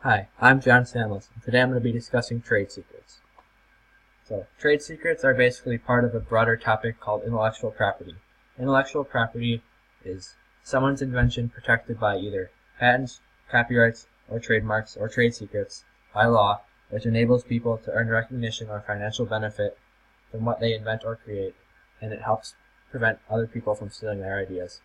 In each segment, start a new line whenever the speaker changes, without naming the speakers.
Hi, I'm John Samuels, and today I'm going to be discussing trade secrets. So, trade secrets are basically part of a broader topic called intellectual property. Intellectual property is someone's invention protected by either patents, copyrights, or trademarks, or trade secrets by law, which enables people to earn recognition or financial benefit from what they invent or create, and it helps prevent other people from stealing their ideas.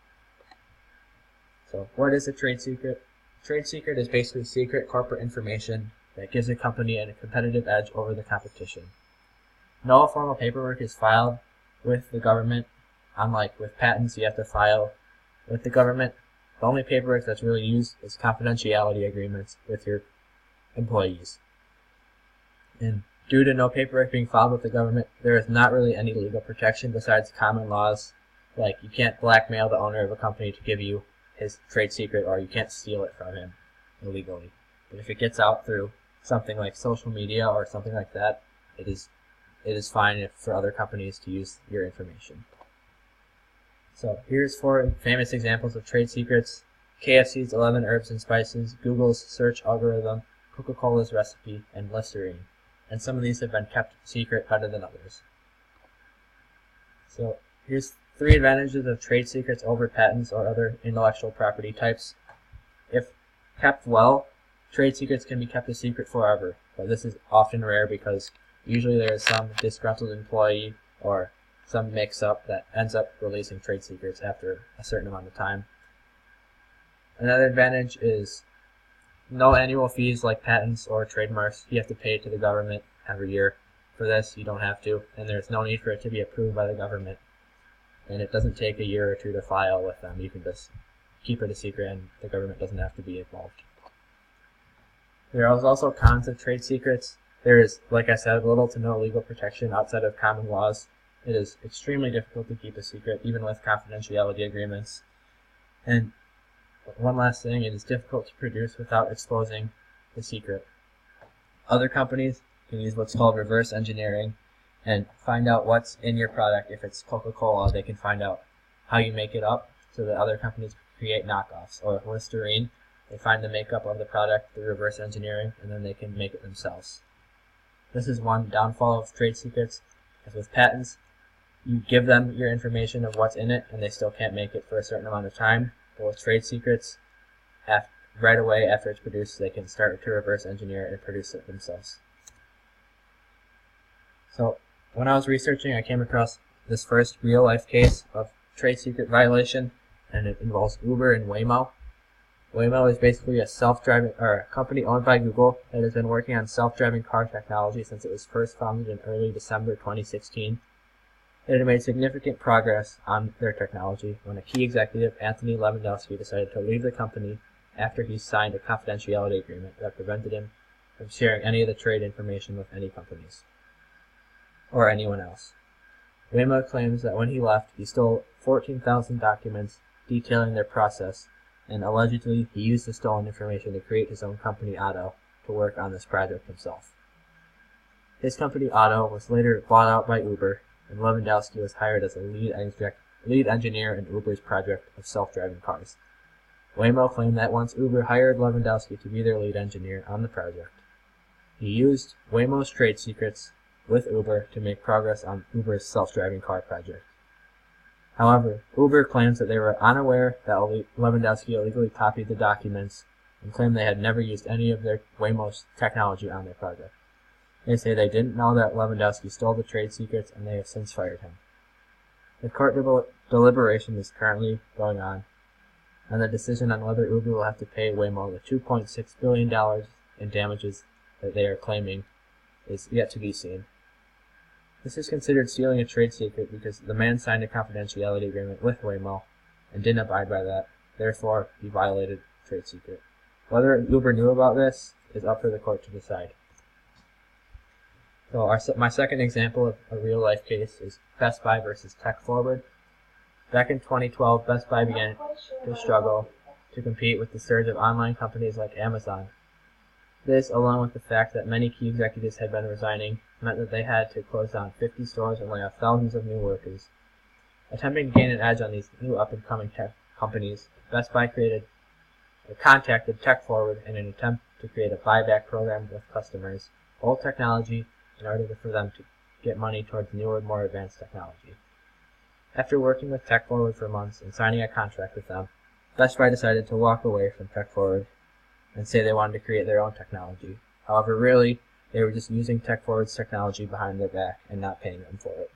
So, what is a trade secret? Trade secret is basically secret corporate information that gives a company a competitive edge over the competition. No formal paperwork is filed with the government. Unlike with patents, you have to file with the government. The only paperwork that's really used is confidentiality agreements with your employees. And due to no paperwork being filed with the government, there is not really any legal protection besides common laws, like you can't blackmail the owner of a company to give you his trade secret, or you can't steal it from him illegally. But if it gets out through something like social media or something like that, it is fine for other companies to use your information. So here's 4 famous examples of trade secrets: KFC's 11 herbs and spices, Google's search algorithm, Coca-Cola's recipe, and Listerine. And some of these have been kept secret better than others. So here's 3 advantages of trade secrets over patents or other intellectual property types. If kept well, trade secrets can be kept a secret forever, but this is often rare because usually there is some disgruntled employee or some mix-up that ends up releasing trade secrets after a certain amount of time. Another advantage is no annual fees like patents or trademarks you have to pay to the government every year. For this, you don't have to, and there's no need for it to be approved by the government. And it doesn't take a year or 2 to file with them. You can just keep it a secret and the government doesn't have to be involved. There are also cons of trade secrets. There is, like I said, little to no legal protection outside of common laws. It is extremely difficult to keep a secret, even with confidentiality agreements. And one last thing, it is difficult to produce without exposing the secret. Other companies can use what's called reverse engineering and find out what's in your product. If it's Coca-Cola, they can find out how you make it up so that other companies create knockoffs. Or if Listerine, they find the makeup of the product through reverse engineering, and then they can make it themselves. This is one downfall of trade secrets, as with patents, you give them your information of what's in it, and they still can't make it for a certain amount of time. But with trade secrets, right away after it's produced, they can start to reverse engineer it and produce it themselves. So, when I was researching, I came across this first real-life case of trade secret violation, and it involves Uber and Waymo. Waymo is basically a company owned by Google that has been working on self-driving car technology since it was first founded in early December 2016. It had made significant progress on their technology when a key executive, Anthony Levandowski, decided to leave the company after he signed a confidentiality agreement that prevented him from sharing any of the trade information with any companies or anyone else. Waymo claims that when he left, he stole 14,000 documents detailing their process, and allegedly he used the stolen information to create his own company, Otto, to work on this project himself. His company, Otto, was later bought out by Uber, and Levandowski was hired as a lead engineer in Uber's project of self-driving cars. Waymo claimed that once Uber hired Levandowski to be their lead engineer on the project, he used Waymo's trade secrets with Uber to make progress on Uber's self-driving car project. However, Uber claims that they were unaware that Levandowski illegally copied the documents and claimed they had never used any of their Waymo's technology on their project. They say they didn't know that Levandowski stole the trade secrets, and they have since fired him. The court deliberation is currently going on, and the decision on whether Uber will have to pay Waymo the $2.6 billion in damages that they are claiming is yet to be seen. This is considered stealing a trade secret because the man signed a confidentiality agreement with Waymo and didn't abide by that. Therefore, he violated trade secret. Whether Uber knew about this is up for the court to decide. So my second example of a real-life case is Best Buy versus Tech Forward. Back in 2012, Best Buy began to struggle to compete with the surge of online companies like Amazon. This, along with the fact that many key executives had been resigning, meant that they had to close down 50 stores and lay off thousands of new workers. Attempting to gain an edge on these new up-and-coming tech companies, Best Buy contacted Tech Forward in an attempt to create a buyback program with customers, old technology, in order for them to get money towards newer, more advanced technology. After working with TechForward for months and signing a contract with them, Best Buy decided to walk away from TechForward and say they wanted to create their own technology. However, really, they were just using TechForward's technology behind their back and not paying them for it.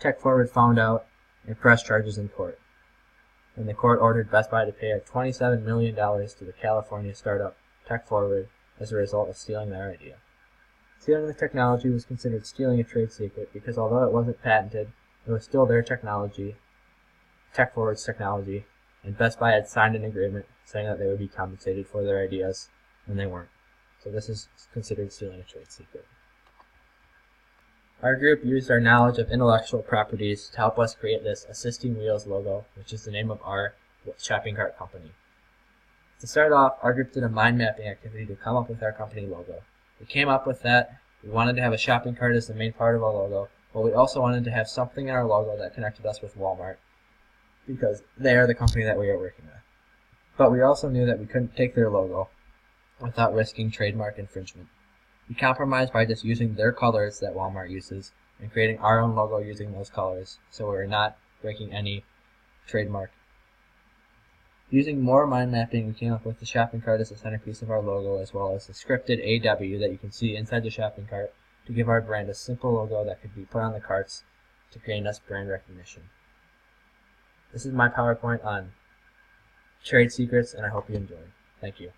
TechForward found out and pressed charges in court, and the court ordered Best Buy to pay $27 million to the California startup TechForward as a result of stealing their idea. Stealing the technology was considered stealing a trade secret because although it wasn't patented, it was still their technology, TechForward's technology, and Best Buy had signed an agreement saying that they would be compensated for their ideas, and they weren't. So this is considered stealing a trade secret. Our group used our knowledge of intellectual properties to help us create this Assisting Wheels logo, which is the name of our shopping cart company. To start off, our group did a mind mapping activity to come up with our company logo. We came up with that. We wanted to have a shopping cart as the main part of our logo, but we also wanted to have something in our logo that connected us with Walmart, because they are the company that we are working with. But we also knew that we couldn't take their logo without risking trademark infringement. We compromised by just using their colors that Walmart uses and creating our own logo using those colors, so we're not breaking any trademark. Using more mind mapping, we came up with the shopping cart as the centerpiece of our logo, as well as the scripted AW that you can see inside the shopping cart to give our brand a simple logo that could be put on the carts to gain us brand recognition. This is my PowerPoint on trade secrets, and I hope you enjoy. Thank you.